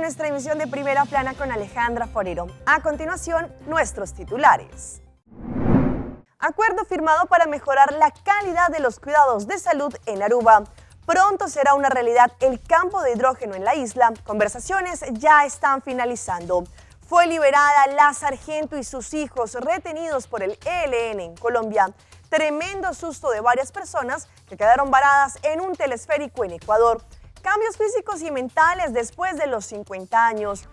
nuestra emisión de Primera Plana con Alejandra Forero. A continuación, nuestros titulares. Acuerdo firmado para mejorar la calidad de los cuidados de salud en Aruba. Pronto será una realidad el campo de hidrógeno en la isla. Conversaciones ya están finalizando. Fue liberada la sargento y sus hijos retenidos por el ELN en Colombia. Tremendo susto de varias personas que quedaron varadas en un telesférico en Ecuador. Cambios físicos y mentales después de los 50 años.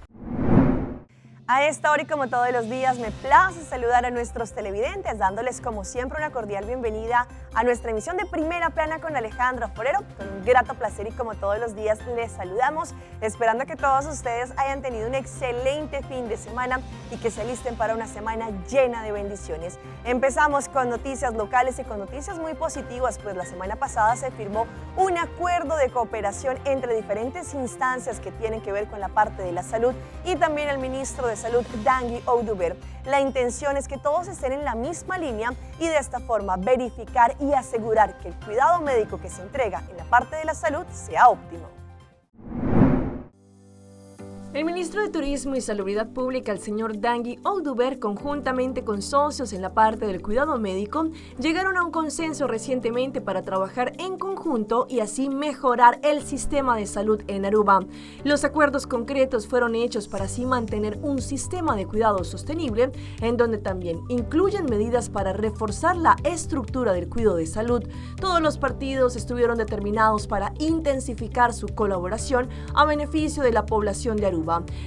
A esta hora y como todos los días me place saludar a nuestros televidentes, dándoles como siempre una cordial bienvenida a nuestra emisión de Primera Plana con Alejandra Forero. Con un grato placer y como todos los días les saludamos, esperando que todos ustedes hayan tenido un excelente fin de semana y que se alisten para una semana llena de bendiciones. Empezamos con noticias locales y con noticias muy positivas, pues la semana pasada se firmó un acuerdo de cooperación entre diferentes instancias que tienen que ver con la parte de la salud y también el ministro de Salud, Dangui Oduber. La intención es que todos estén en la misma línea y de esta forma verificar y asegurar que el cuidado médico que se entrega en la parte de la salud sea óptimo. El ministro de Turismo y Salubridad Pública, el señor Dangui Oduber, conjuntamente con socios en la parte del cuidado médico, llegaron a un consenso recientemente para trabajar en conjunto y así mejorar el sistema de salud en Aruba. Los acuerdos concretos fueron hechos para así mantener un sistema de cuidado sostenible, en donde también incluyen medidas para reforzar la estructura del cuidado de salud. Todos los partidos estuvieron determinados para intensificar su colaboración a beneficio de la población de Aruba.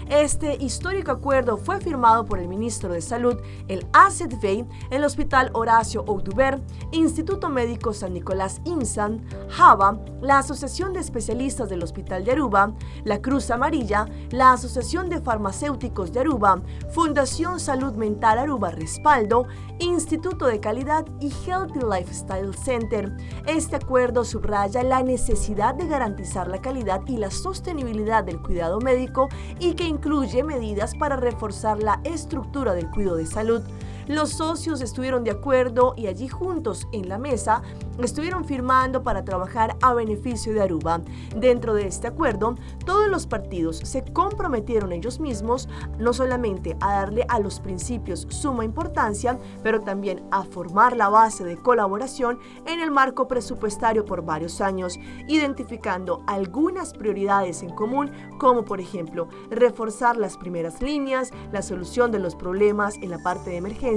Este histórico acuerdo fue firmado por el ministro de Salud, el ACEDVEI, el Hospital Horacio Oduber, Instituto Médico San Nicolás INSAN, JAVA, la Asociación de Especialistas del Hospital de Aruba, la Cruz Amarilla, la Asociación de Farmacéuticos de Aruba, Fundación Salud Mental Aruba Respaldo, Instituto de Calidad y Healthy Lifestyle Center. Este acuerdo subraya la necesidad de garantizar la calidad y la sostenibilidad del cuidado médico y que incluye medidas para reforzar la estructura del cuidado de salud. Los socios estuvieron de acuerdo y allí juntos en la mesa estuvieron firmando para trabajar a beneficio de Aruba. Dentro de este acuerdo, todos los partidos se comprometieron ellos mismos no solamente a darle a los principios suma importancia, pero también a formar la base de colaboración en el marco presupuestario por varios años, identificando algunas prioridades en común, como por ejemplo, reforzar las primeras líneas, la solución de los problemas en la parte de emergencia,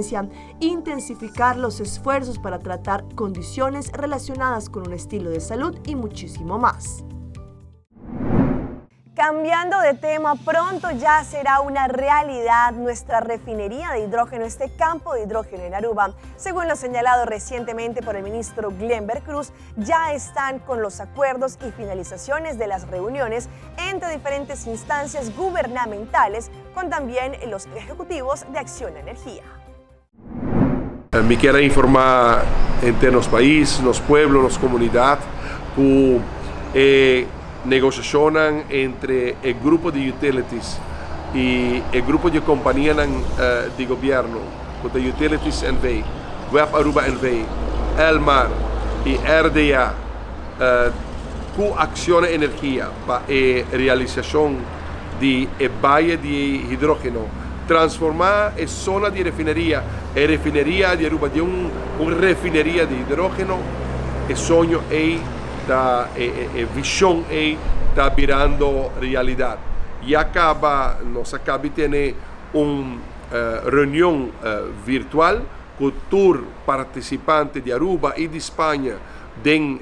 intensificar los esfuerzos para tratar condiciones relacionadas con un estilo de salud y muchísimo más. Cambiando de tema, pronto ya será una realidad nuestra refinería de hidrógeno, este campo de hidrógeno en Aruba. Según lo señalado recientemente por el ministro Glenber Cruz, ya están con los acuerdos y finalizaciones de las reuniones entre diferentes instancias gubernamentales, con también los ejecutivos de Acción Energía. Me quiero informar entre los países, los pueblos, las comunidades que negociacionan entre el grupo de utilities y el grupo de compañías de gobierno, con the utilities NV, Web Aruba NV, Elmar y RDA, con Acción Energía para la realización de valle de hidrógeno, transformar la zona de refinería de Aruba de una refinería de hidrógeno. El sueño es la visión está virando realidad. Y nos acaba de tener una reunión virtual con todos los participantes de Aruba y de España en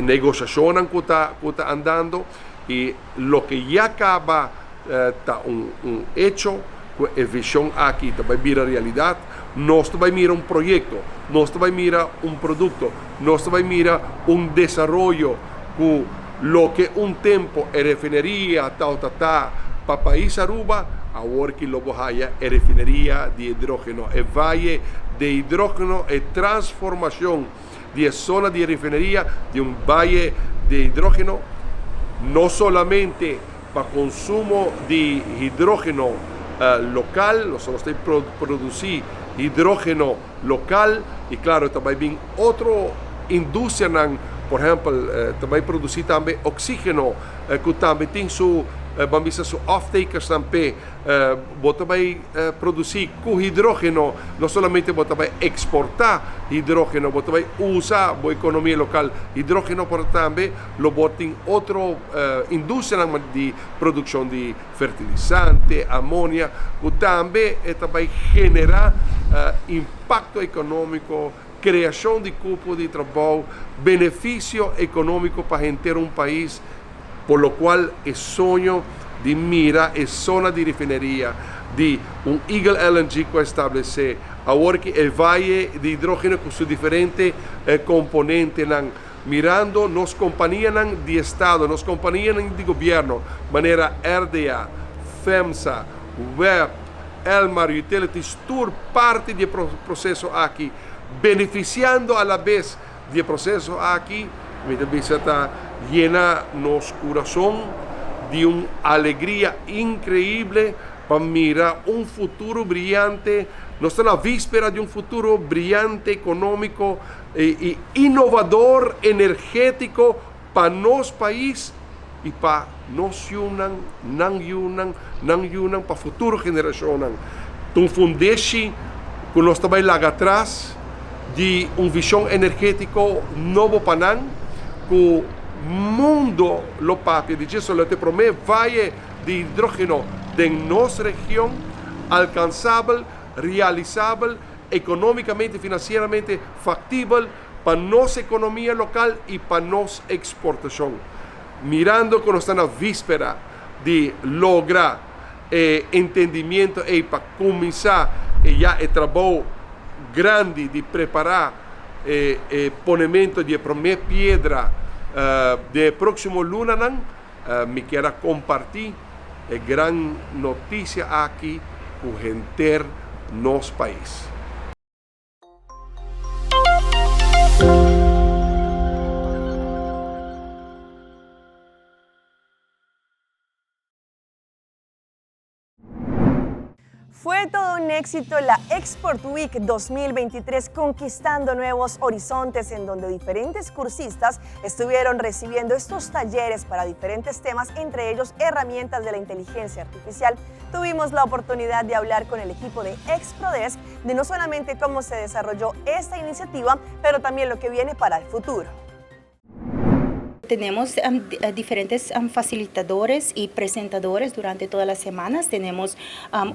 negociación que está andando, y lo que ya acaba está un hecho, es visión aquí, está a mirar realidad. No está a mirar un proyecto, no está a mirar un producto, no está a mirar un desarrollo con lo que un tiempo es refinería, para país Aruba, ahora que lo haya es refinería de hidrógeno, el valle de hidrógeno, es transformación de zona de refinería de un valle de hidrógeno, no solamente para consumo de hidrógeno local, nosotros producimos hidrógeno local, y claro, también otra industria por exemplo, também produzir também oxígeno, que também tem sua off-takers também, também produzir com hidrógeno, não somente também exportar hidrógeno, também usar a economia local hidrógeno, para também tem outra indústria de produção de fertilizante, amônia, que também genera impacto econômico, criação de cupo de trabalho, benefício econômico para gente um país, por lo qual é sonho de mira, é zona de refineria, de Eagle LNG que vai estabelecer, agora que o vale de hidrógeno com seus diferentes componentes, mirando nas companhias de Estado, nas companhias de governo, maneira RDA, FEMSA, WEP, Elmar Utilities, toda parte do processo aqui, beneficiando a la vez do processo aqui, está llena nos coração de uma alegria incrível para mirar um futuro brilhante. Nós estamos na víspera de um futuro brilhante, econômico e inovador, energético para nosso país e para nós Yunnan, para a futura geração. Então, fundeste que nós também lá atrás de uma visão energética novo para nós, que o mundo lo papia, de isso te promete vai de hidrógeno de nossa região, alcançável, realizável, econômicamente, financeiramente factível para nossa economia local e para nossa exportação. Mirando que nós estamos na víspera de lograr entendimento e para começar já o trabalho grande de preparar ponemento de primeira pedra de próximo luna, me quero compartir a grande notícia aqui com o gente nosso país. Fue todo un éxito la Export Week 2023, conquistando nuevos horizontes, en donde diferentes cursistas estuvieron recibiendo estos talleres para diferentes temas, entre ellos herramientas de la inteligencia artificial. Tuvimos la oportunidad de hablar con el equipo de Exprodesk de no solamente cómo se desarrolló esta iniciativa, pero también lo que viene para el futuro. Tenemos diferentes facilitadores y presentadores durante todas las semanas. Tenemos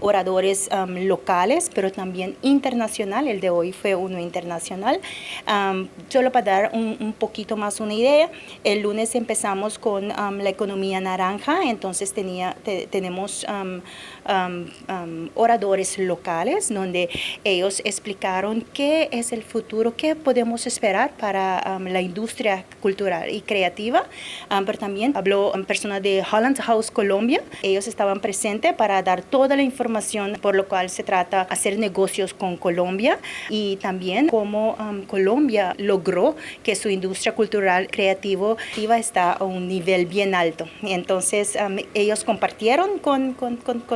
oradores locales, pero también internacional. El de hoy fue uno internacional. Solo para dar un poquito más una idea, el lunes empezamos con la economía naranja, entonces tenemos oradores locales donde ellos explicaron qué es el futuro, qué podemos esperar para la industria cultural y creativa. Pero también habló personas de Holland House Colombia. Ellos estaban presentes para dar toda la información por lo cual se trata hacer negocios con Colombia y también cómo Colombia logró que su industria cultural creativa está a un nivel bien alto. Entonces ellos compartieron con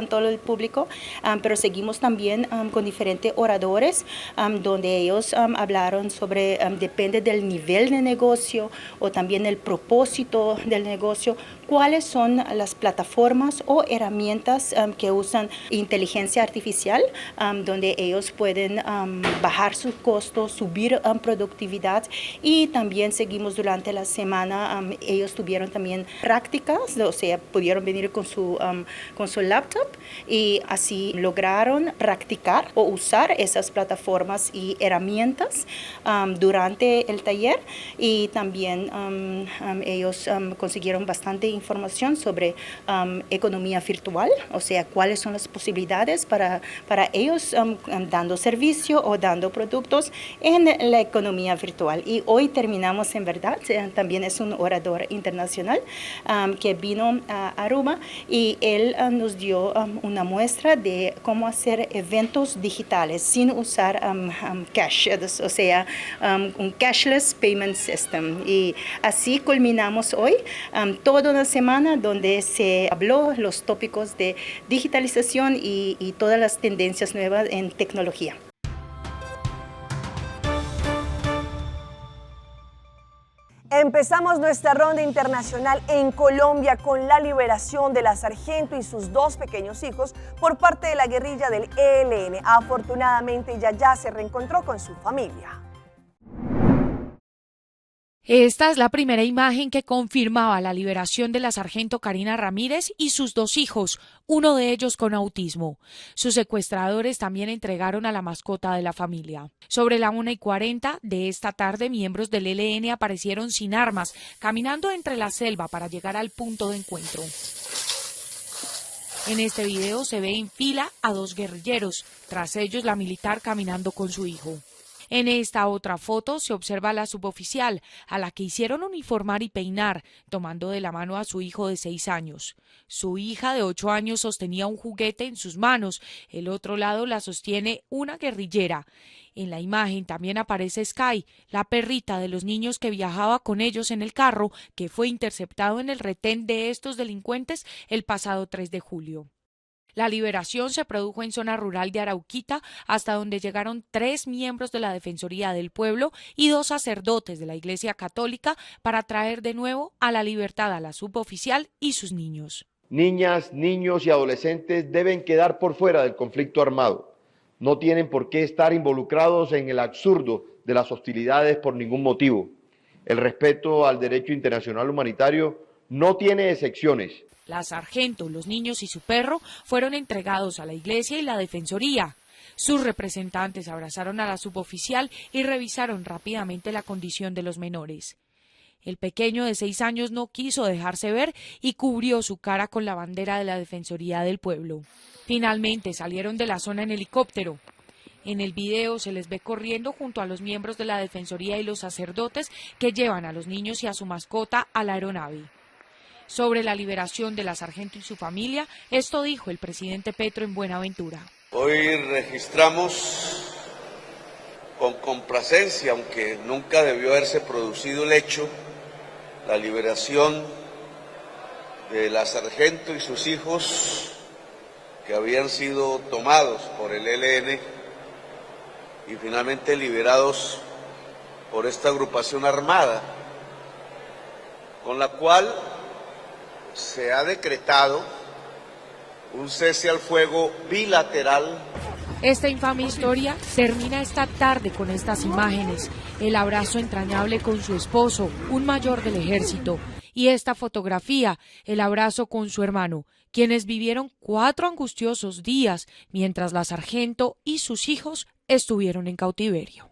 todo el público, pero seguimos también con diferentes oradores donde ellos hablaron sobre depende del nivel de negocio o también el propósito del negocio, cuáles son las plataformas o herramientas que usan inteligencia artificial, donde ellos pueden bajar sus costos, subir productividad, y también seguimos durante la semana, ellos tuvieron también prácticas, o sea, pudieron venir con su laptop y así lograron practicar o usar esas plataformas y herramientas durante el taller, y también ellos consiguieron bastante información sobre economía virtual, o sea, cuáles son las posibilidades para ellos dando servicio o dando productos en la economía virtual. Y hoy terminamos, en verdad, también es un orador internacional que vino a Aruba y él nos dio una muestra de cómo hacer eventos digitales sin usar cash, o sea, un cashless payment system. Y así culminamos hoy toda una semana donde se habló los tópicos de digitalización y todas las tendencias nuevas en tecnología. En empezamos nuestra ronda internacional en Colombia con la liberación de la sargento y sus 2 pequeños hijos por parte de la guerrilla del ELN. Afortunadamente ella ya se reencontró con su familia. Esta es la primera imagen que confirmaba la liberación de la sargento Karina Ramírez y sus 2 hijos, uno de ellos con autismo. Sus secuestradores también entregaron a la mascota de la familia. Sobre la 1:40 de esta tarde, miembros del ELN aparecieron sin armas, caminando entre la selva para llegar al punto de encuentro. En este video se ve en fila a 2 guerrilleros, tras ellos la militar caminando con su hijo. En esta otra foto se observa a la suboficial, a la que hicieron uniformar y peinar, tomando de la mano a su hijo de 6 años. Su hija de 8 años sostenía un juguete en sus manos, el otro lado la sostiene una guerrillera. En la imagen también aparece Sky, la perrita de los niños que viajaba con ellos en el carro, que fue interceptado en el retén de estos delincuentes el pasado 3 de julio. La liberación se produjo en zona rural de Arauquita, hasta donde llegaron 3 miembros de la Defensoría del Pueblo y 2 sacerdotes de la Iglesia Católica para traer de nuevo a la libertad a la suboficial y sus niños. Niñas, niños y adolescentes deben quedar por fuera del conflicto armado. No tienen por qué estar involucrados en el absurdo de las hostilidades por ningún motivo. El respeto al derecho internacional humanitario no tiene excepciones. La sargento, los niños y su perro fueron entregados a la iglesia y la defensoría. Sus representantes abrazaron a la suboficial y revisaron rápidamente la condición de los menores. El pequeño de 6 años no quiso dejarse ver y cubrió su cara con la bandera de la Defensoría del Pueblo. Finalmente salieron de la zona en helicóptero. En el video se les ve corriendo junto a los miembros de la Defensoría y los sacerdotes que llevan a los niños y a su mascota a la aeronave. Sobre la liberación de la sargento y su familia, esto dijo el presidente Petro en Buenaventura. Hoy registramos con complacencia, aunque nunca debió haberse producido el hecho, la liberación de la sargento y sus hijos que habían sido tomados por el ELN y finalmente liberados por esta agrupación armada, con la cual se ha decretado un cese al fuego bilateral. Esta infame historia termina esta tarde con estas imágenes, el abrazo entrañable con su esposo, un mayor del ejército, y esta fotografía, el abrazo con su hermano, quienes vivieron 4 angustiosos días mientras la sargento y sus hijos estuvieron en cautiverio.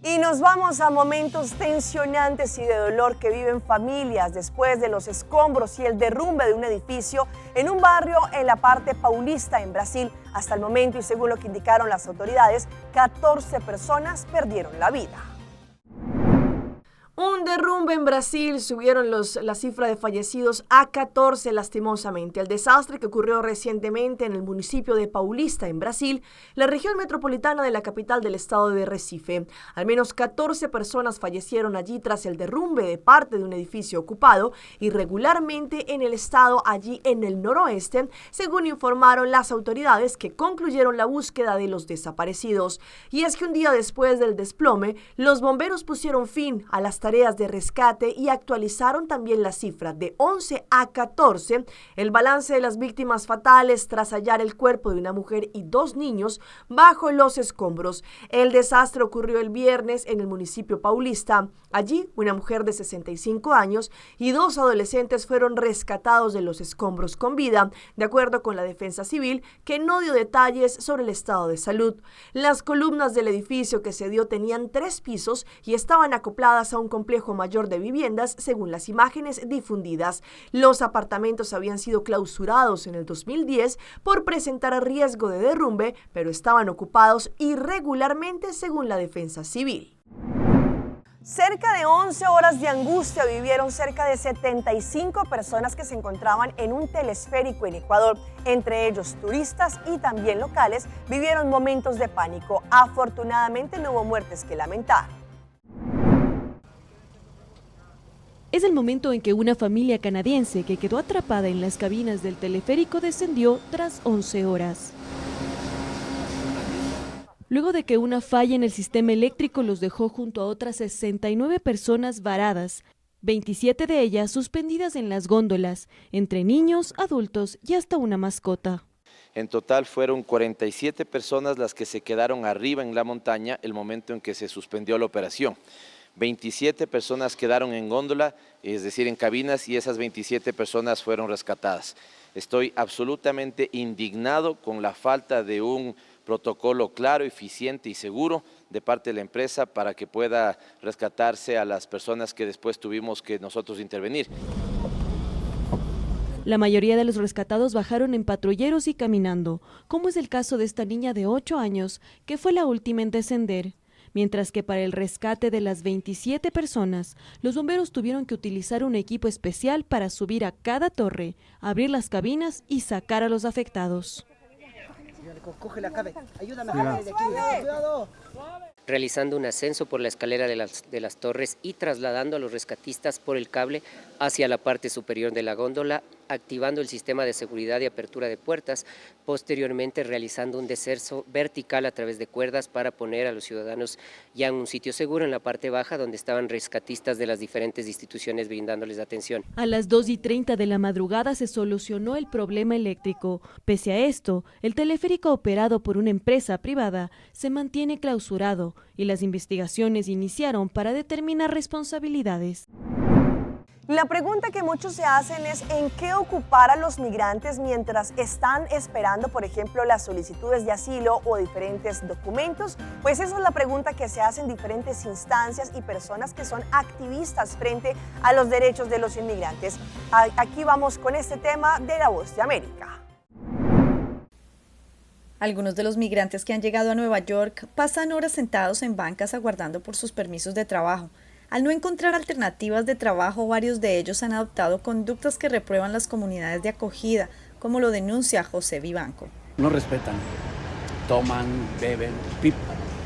Y nos vamos a momentos tensionantes y de dolor que viven familias después de los escombros y el derrumbe de un edificio en un barrio en la parte paulista en Brasil. Hasta el momento, y según lo que indicaron las autoridades, 14 personas perdieron la vida. Un derrumbe en Brasil, subieron la cifra de fallecidos a 14 lastimosamente. El desastre que ocurrió recientemente en el municipio de Paulista, en Brasil, la región metropolitana de la capital del estado de Recife. Al menos 14 personas fallecieron allí tras el derrumbe de parte de un edificio ocupado irregularmente en el estado, allí en el noroeste, según informaron las autoridades que concluyeron la búsqueda de los desaparecidos. Y es que un día después del desplome, los bomberos pusieron fin a las tareas de rescate y actualizaron también la cifra de 11 a 14, el balance de las víctimas fatales tras hallar el cuerpo de una mujer y 2 niños bajo los escombros. El desastre ocurrió el viernes en el municipio paulista. Allí, una mujer de 65 años y 2 adolescentes fueron rescatados de los escombros con vida, de acuerdo con la Defensa Civil, que no dio detalles sobre el estado de salud. Las columnas del edificio que se dio tenían 3 pisos y estaban acopladas a un complejo mayor de viviendas, según las imágenes difundidas. Los apartamentos habían sido clausurados en el 2010 por presentar riesgo de derrumbe, pero estaban ocupados irregularmente, según la Defensa Civil. Cerca de 11 horas de angustia vivieron cerca de 75 personas que se encontraban en un telesférico en Ecuador. Entre ellos turistas y también locales vivieron momentos de pánico. Afortunadamente no hubo muertes que lamentar. Es el momento en que una familia canadiense que quedó atrapada en las cabinas del teleférico descendió tras 11 horas. luego de que una falla en el sistema eléctrico los dejó junto a otras 69 personas varadas, 27 de ellas suspendidas en las góndolas, entre niños, adultos y hasta una mascota. En total fueron 47 personas las que se quedaron arriba en la montaña el momento en que se suspendió la operación. 27 personas quedaron en góndola, es decir, en cabinas, y esas 27 personas fueron rescatadas. Estoy absolutamente indignado con la falta de un protocolo claro, eficiente y seguro de parte de la empresa para que pueda rescatarse a las personas que después tuvimos que nosotros intervenir. La mayoría de los rescatados bajaron en patrulleros y caminando, como es el caso de esta niña de 8 años, que fue la última en descender. Mientras que para el rescate de las 27 personas, los bomberos tuvieron que utilizar un equipo especial para subir a cada torre, abrir las cabinas y sacar a los afectados. Realizando un ascenso por la escalera de las torres y trasladando a los rescatistas por el cable hacia la parte superior de la góndola, activando el sistema de seguridad y apertura de puertas, posteriormente realizando un descenso vertical a través de cuerdas para poner a los ciudadanos ya en un sitio seguro en la parte baja donde estaban rescatistas de las diferentes instituciones brindándoles atención. A las 2:30 de la madrugada se solucionó el problema eléctrico. Pese a esto, el teleférico operado por una empresa privada se mantiene clausurado y las investigaciones iniciaron para determinar responsabilidades. La pregunta que muchos se hacen es ¿en qué ocupar a los migrantes mientras están esperando, por ejemplo, las solicitudes de asilo o diferentes documentos? Pues esa es la pregunta que se hace en diferentes instancias y personas que son activistas frente a los derechos de los inmigrantes. Aquí vamos con este tema de La Voz de América. Algunos de los migrantes que han llegado a Nueva York pasan horas sentados en bancas aguardando por sus permisos de trabajo. Al no encontrar alternativas de trabajo, varios de ellos han adoptado conductas que reprueban las comunidades de acogida, como lo denuncia José Vivanco. No respetan, toman, beben,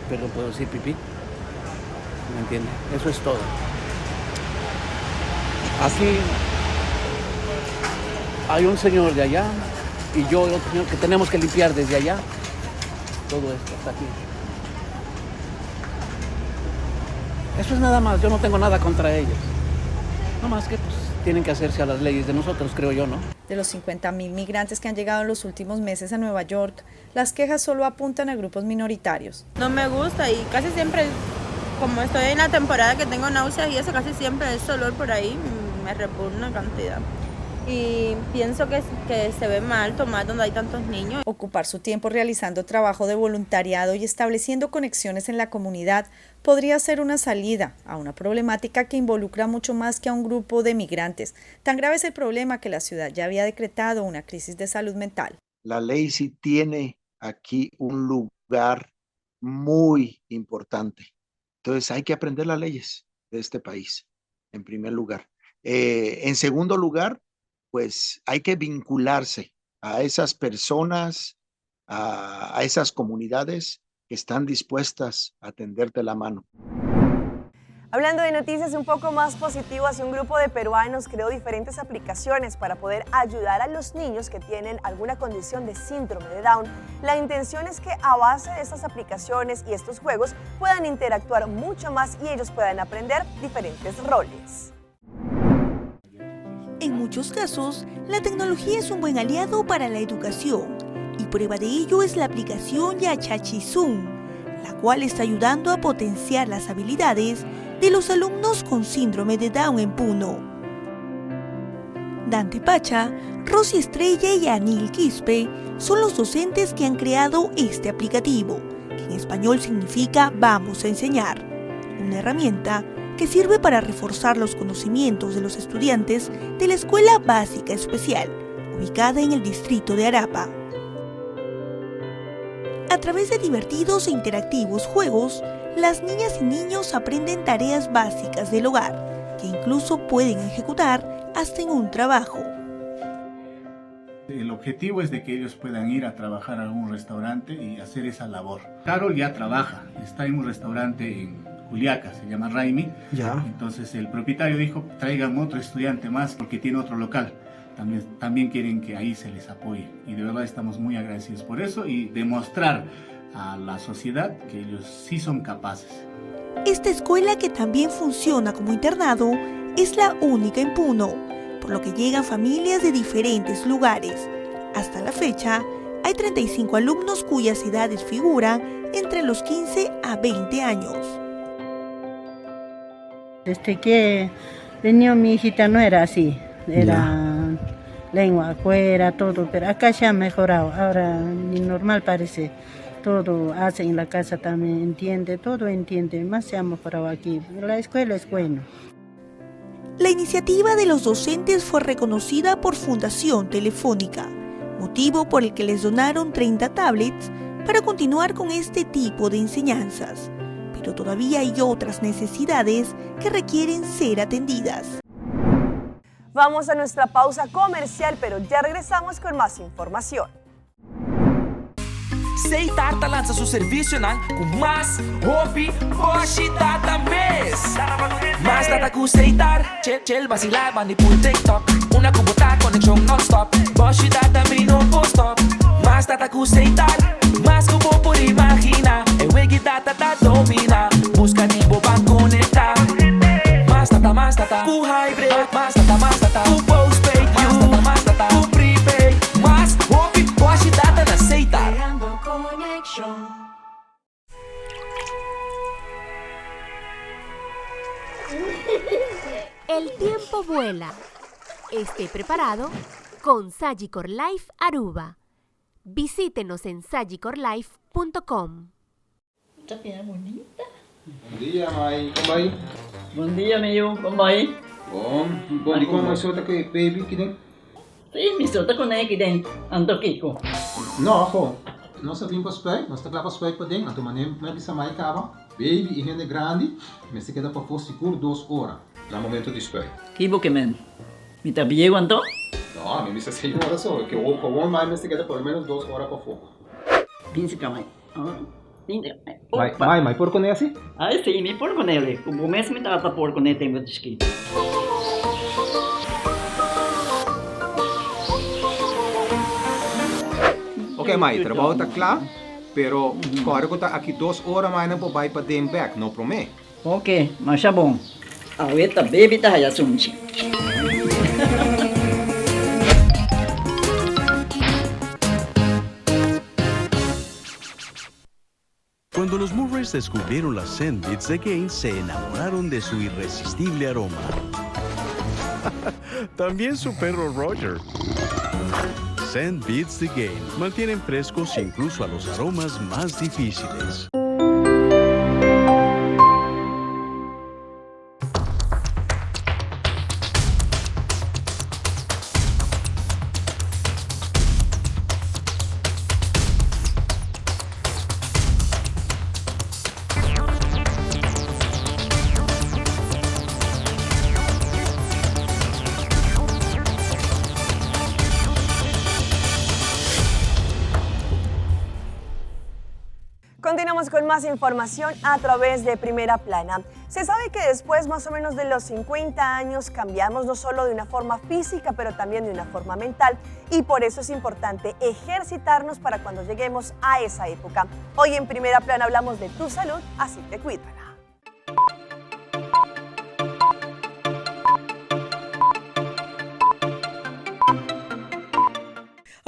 perdón, ¿puedo decir pipí? ¿Me entiende? Eso es todo. Aquí hay un señor de allá y yo, otro señor, que tenemos que limpiar desde allá todo esto hasta aquí. Eso es nada más, yo no tengo nada contra ellos. No más que pues tienen que hacerse a las leyes de nosotros, creo yo, ¿no? De los 50.000 migrantes que han llegado en los últimos meses a Nueva York, las quejas solo apuntan a grupos minoritarios. No me gusta y casi siempre, como estoy en la temporada que tengo náuseas y eso, casi siempre ese olor por ahí me repugna cantidad. Y pienso que se ve mal tomar donde hay tantos niños. Ocupar su tiempo realizando trabajo de voluntariado y estableciendo conexiones en la comunidad podría ser una salida a una problemática que involucra mucho más que a un grupo de migrantes. Tan grave es el problema que la ciudad ya había decretado una crisis de salud mental. La ley sí tiene aquí un lugar muy importante. Entonces hay que aprender las leyes de este país, en primer lugar. En segundo lugar, pues hay que vincularse a esas personas, a esas comunidades que están dispuestas a tenderte la mano. Hablando de noticias un poco más positivas, un grupo de peruanos creó diferentes aplicaciones para poder ayudar a los niños que tienen alguna condición de síndrome de Down. La intención es que a base de estas aplicaciones y estos juegos puedan interactuar mucho más y ellos puedan aprender diferentes roles. En muchos casos, la tecnología es un buen aliado para la educación y prueba de ello es la aplicación Yachachizum, la cual está ayudando a potenciar las habilidades de los alumnos con síndrome de Down en Puno. Dante Pacha, Rosy Estrella y Anil Quispe son los docentes que han creado este aplicativo, que en español significa Vamos a enseñar, una herramienta que sirve para reforzar los conocimientos de los estudiantes de la Escuela Básica Especial, ubicada en el distrito de Arapa. A través de divertidos e interactivos juegos, las niñas y niños aprenden tareas básicas del hogar, que incluso pueden ejecutar hasta en un trabajo. El objetivo es de que ellos puedan ir a trabajar a algún restaurante y hacer esa labor. Carol ya trabaja, está en un restaurante en Juliaca, se llama Raimi. Ya. Entonces el propietario dijo, traigan otro estudiante más porque tiene otro local. también quieren que ahí se les apoye. Y de verdad estamos muy agradecidos por eso y demostrar a la sociedad que ellos sí son capaces. Esta escuela, que también funciona como internado, es la única en Puno, por lo que llegan familias de diferentes lugares. Hasta la fecha, hay 35 alumnos cuyas edades figuran entre los 15 a 20 años. Desde que venía mi hijita no era así, era lengua afuera, todo, pero acá se ha mejorado, ahora ni normal parece. Todo hace en la casa también, entiende, todo entiende, más se ha mejorado aquí. La escuela es buena. La iniciativa de los docentes fue reconocida por Fundación Telefónica, motivo por el que les donaron 30 tablets para continuar con este tipo de enseñanzas. Pero todavía hay otras necesidades que requieren ser atendidas. Vamos a nuestra pausa comercial, pero ya regresamos con más información. Seitar lança seu serviço com mais hobby, hoje data mês. Mais data com Seitar, chill vacilar, manipul TikTok. Una cubota, conexão non-stop. Hoje data me no post-stop. Mais data com Seitar, mais que vou por imaginar. É wiki data da domina, busca de boba conectar. Mais data, com hybrid. Mais data, com postpaid. Mais data, com prepaid. Mais hobby, hoje data na Seitar. El tiempo vuela. Esté preparado con Sagicor Life Aruba. Visítenos en sagicorlife.com. Está bonita. Bom dia, mãe. Como vai? Bom dia, meu. Como vai? Bom. Bom, e como é sua baby aqui dentro? Sim, me solta com ele aqui dentro. Ando Kiko. Não, pô. Nós vimos para os pés, nós estamos para os pés para dentro. Então, não é mais cava. Baby e rende grande, mas se queda para fora seguro 2 horas. No momento de espera. Kibo que men. Me tá bem quanto? Não, a mim me 6 horas só. Que o com mais se queda por menos 2 horas para fora. Pince camai. Mãe, por com ele assim? Ah, sim, me por com ele. O começo me tava por com ele tempo de esqui. Ok, mãe, trabalho está claro, pero agora que está aqui 2 horas mais não vai para dentro back, não promete? Ok, mas é bom. Ahorita baby tá aí assunto. Cuando los Murrays descubrieron las Sandbeats de Gain, se enamoraron de su irresistible aroma. También su perro Roger. Sandbeats de Gain mantienen frescos incluso a los aromas más difíciles. Continuamos con más información a través de Primera Plana. Se sabe que después más o menos de los 50 años cambiamos no solo de una forma física, pero también de una forma mental, y por eso es importante ejercitarnos para cuando lleguemos a esa época. Hoy en Primera Plana hablamos de tu salud, así que cuídala.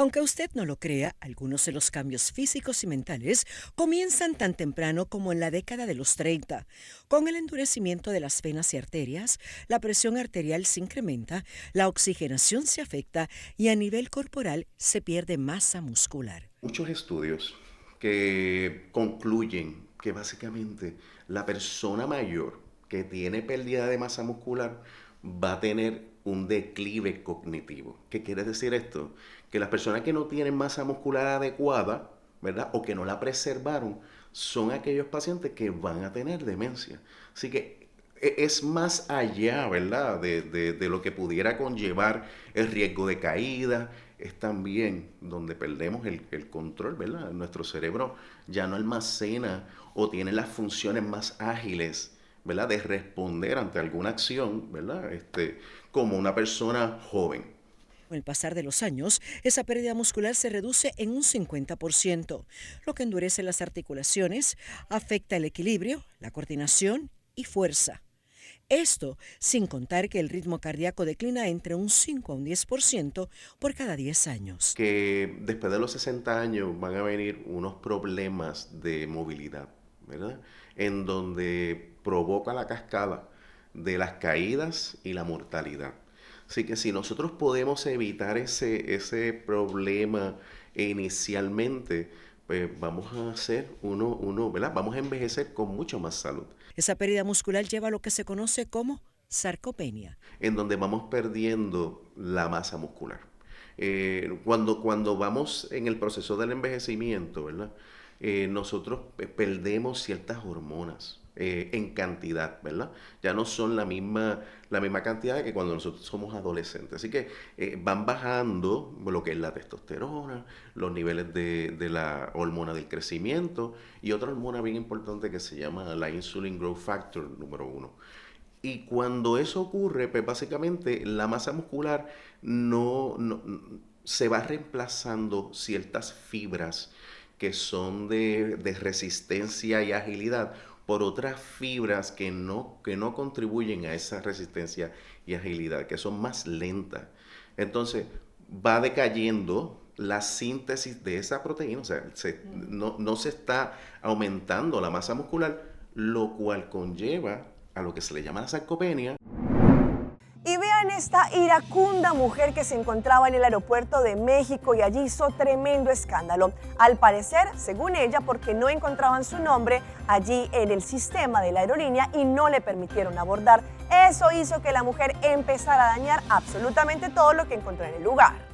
Aunque usted no lo crea, algunos de los cambios físicos y mentales comienzan tan temprano como en la década de los 30. Con el endurecimiento de las venas y arterias, la presión arterial se incrementa, la oxigenación se afecta y a nivel corporal se pierde masa muscular. Muchos estudios que concluyen que básicamente la persona mayor que tiene pérdida de masa muscular va a tener un declive cognitivo. ¿Qué quiere decir esto? Que las personas que no tienen masa muscular adecuada, ¿verdad? O que no la preservaron, son aquellos pacientes que van a tener demencia. Así que es más allá, ¿verdad? De lo que pudiera conllevar el riesgo de caída. Es también donde perdemos el control, ¿verdad? Nuestro cerebro ya no almacena o tiene las funciones más ágiles, ¿verdad? De responder ante alguna acción, ¿verdad? Como una persona joven. Con el pasar de los años, esa pérdida muscular se reduce en un 50%, lo que endurece las articulaciones, afecta el equilibrio, la coordinación y fuerza. Esto sin contar que el ritmo cardíaco declina entre un 5 a un 10% por cada 10 años. Que después de los 60 años van a venir unos problemas de movilidad, ¿verdad? En donde provoca la cascada de las caídas y la mortalidad. Así que si nosotros podemos evitar ese problema inicialmente, pues vamos a hacer ¿verdad? Vamos a envejecer con mucho más salud. Esa pérdida muscular lleva a lo que se conoce como sarcopenia, en donde vamos perdiendo la masa muscular. Cuando vamos en el proceso del envejecimiento, ¿verdad? Nosotros perdemos ciertas hormonas en cantidad, ¿verdad? Ya no son la misma cantidad que cuando nosotros somos adolescentes. Así que van bajando lo que es la testosterona, los niveles de la hormona del crecimiento y otra hormona bien importante que se llama la Insulin Growth Factor número 1. Y cuando eso ocurre, pues básicamente la masa muscular no se va reemplazando ciertas fibras que son de resistencia y agilidad por otras fibras que no contribuyen a esa resistencia y agilidad, que son más lentas. Entonces va decayendo la síntesis de esa proteína, o sea, no se está aumentando la masa muscular, lo cual conlleva a lo que se le llama la sarcopenia. Y vean esta iracunda mujer que se encontraba en el aeropuerto de México y allí hizo tremendo escándalo. Al parecer, según ella, porque no encontraban su nombre allí en el sistema de la aerolínea y no le permitieron abordar. Eso hizo que la mujer empezara a dañar absolutamente todo lo que encontró en el lugar.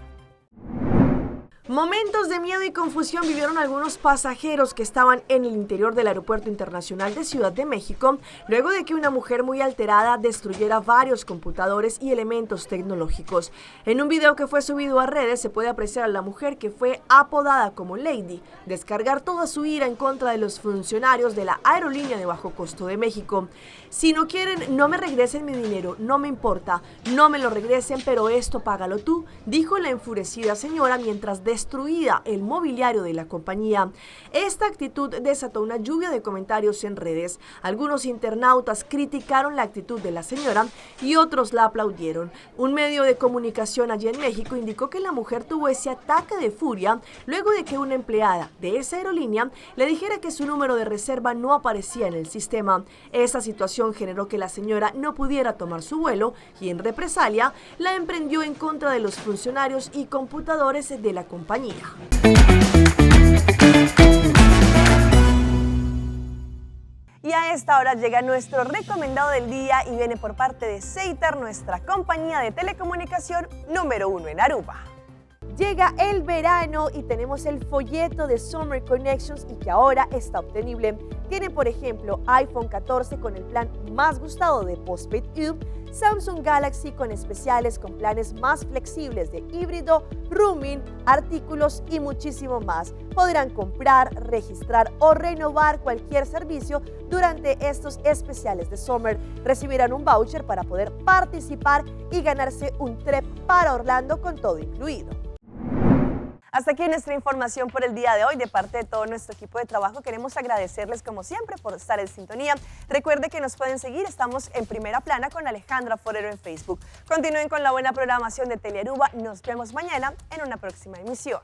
Momentos de miedo y confusión vivieron algunos pasajeros que estaban en el interior del Aeropuerto Internacional de Ciudad de México, luego de que una mujer muy alterada destruyera varios computadores y elementos tecnológicos. En un video que fue subido a redes se puede apreciar a la mujer, que fue apodada como Lady, descargar toda su ira en contra de los funcionarios de la aerolínea de bajo costo de México. Si no quieren, no me regresen mi dinero, no me importa, no me lo regresen, pero esto págalo tú, dijo la enfurecida señora mientras destruía el mobiliario de la compañía. Esta actitud desató una lluvia de comentarios en redes. Algunos internautas criticaron la actitud de la señora y otros la aplaudieron. Un medio de comunicación allí en México indicó que la mujer tuvo ese ataque de furia luego de que una empleada de esa aerolínea le dijera que su número de reserva no aparecía en el sistema. Esa situación generó que la señora no pudiera tomar su vuelo y en represalia la emprendió en contra de los funcionarios y computadores de la compañía. Y a esta hora llega nuestro recomendado del día y viene por parte de Ceitar, nuestra compañía de telecomunicación número 1 en Aruba. Llega el verano y tenemos el folleto de Summer Connections y que ahora está obtenible. Tiene, por ejemplo, iPhone 14 con el plan más gustado de Postpaid U, Samsung Galaxy con especiales con planes más flexibles de híbrido, roaming, artículos y muchísimo más. Podrán comprar, registrar o renovar cualquier servicio durante estos especiales de Summer. Recibirán un voucher para poder participar y ganarse un trip para Orlando con todo incluido. Hasta aquí nuestra información por el día de hoy. De parte de todo nuestro equipo de trabajo, queremos agradecerles como siempre por estar en sintonía. Recuerde que nos pueden seguir, estamos en Primera Plana con Alejandra Forero en Facebook. Continúen con la buena programación de Telearuba. Nos vemos mañana en una próxima emisión.